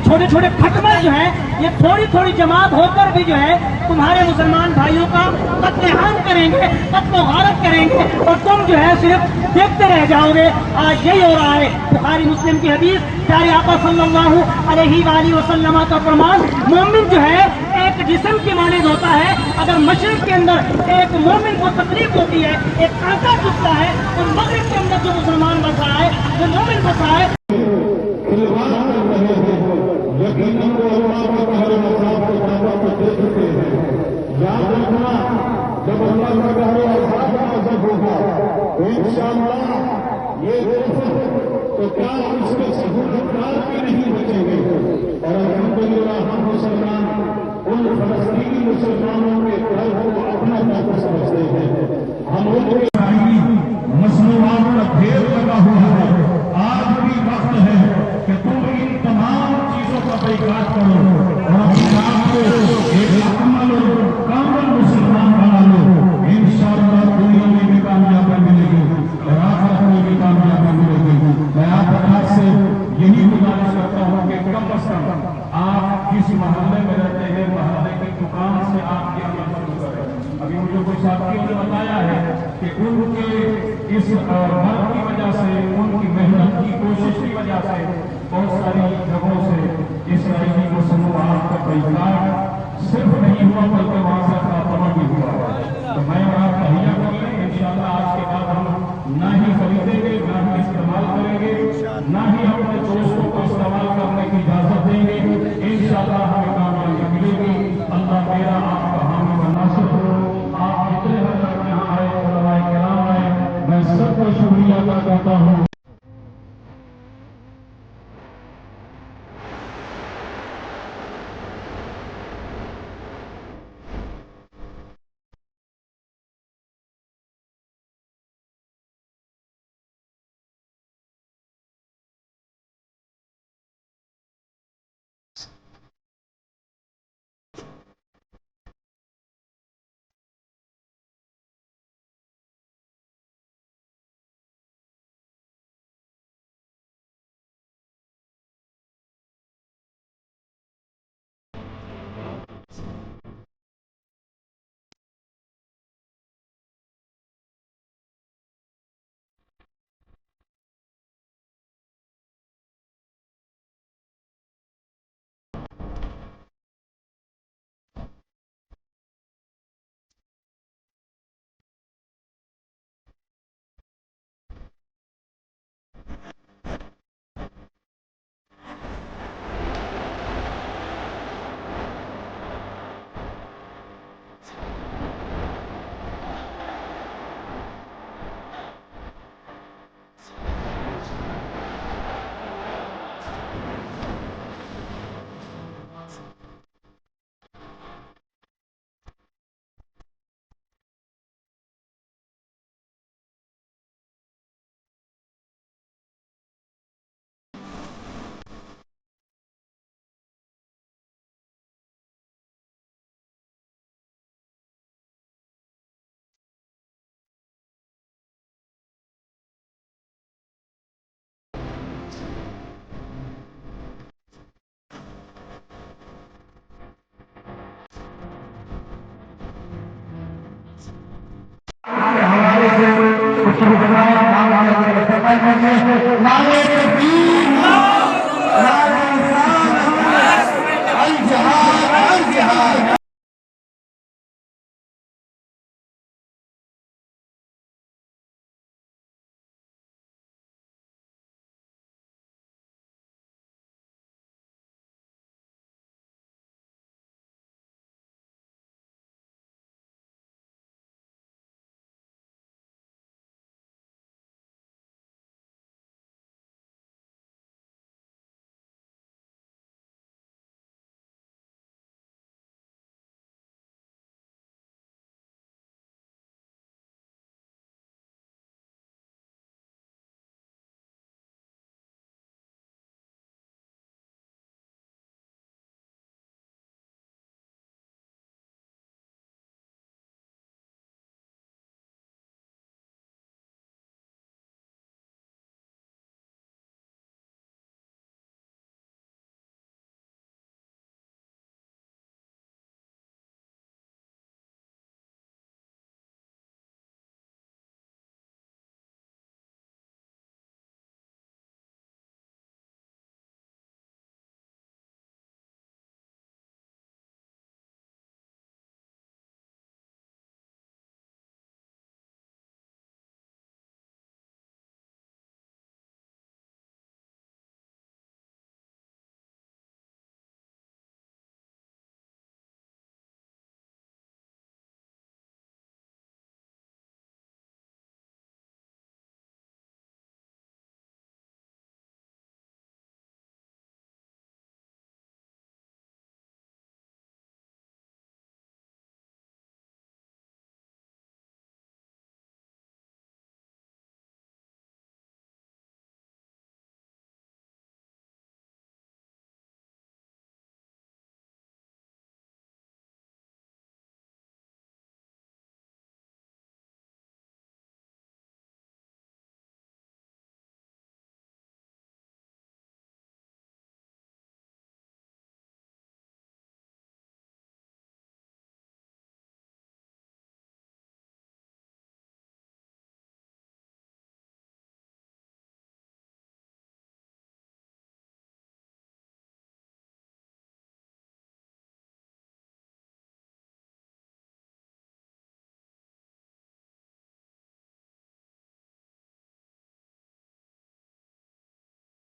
छोटे छोटे खटमल जो है ये थोड़ी थोड़ी जमात होकर भी जो है तुम्हारे मुसलमान भाइयों का कत्लेआम करेंगे, कत्लो गारत करेंगे और तुम जो है सिर्फ देखते रह जाओगे। आज यही हो रहा है। बुखारी मुस्लिम की हदीस, प्यारे आका सल्लल्लाहु अलैहि वसल्लम का फरमान, मोमिन जो है एक जिस्म की मानिंद होता है। अगर मशरिक के अंदर एक मोमिन को तकलीफ होती है, एक कांटा चुभता है, तो मगरिब के अंदर जो मुसलमान बसा है, जो मोमिन बसा है, याद रखना जब अल्लाह का कहर आजाद का अजब होगा तो इंशाअल्लाह ये तो क्या उसके सहूलतदार भी नहीं बचेंगे। और अल्हम्दुलिल्लाह हम मुसलमान उन फलस्तीनी मुसलमानों के दर्द को अपना दर्द समझते हैं। हम उनके मसनूआत का ढेर लगा हुआ है। आज भी वक्त है कि तुम इन तमाम चीजों का बैकाट करो और अपने आप को एक मुकम्मल और कामिल मुसलमान बना लो। इंशाअल्लाह दुनिया में भी कामयाबी मिलेगी और आखिरत में भी कामयाबी मिलेगी। मैं आप प्रकार से यही गुजारिश करता हूँ कि कम अज कम आप जिस मोहल्ले में रहते हैं, मोहल्ले की दुकान से आप ये अमल शुरू करें। अभी मुझे कुछ साथियों ने बताया है कि उनके इस वर्क की वजह से, उनकी मेहनत की कोशिश की वजह से बहुत सारी जगहों से इसराइली मुसलमान का बैकाट सिर्फ नहीं हुआ बल्कि वहां से खात्मा भी हुआ। शुरू करवाएं। मांगे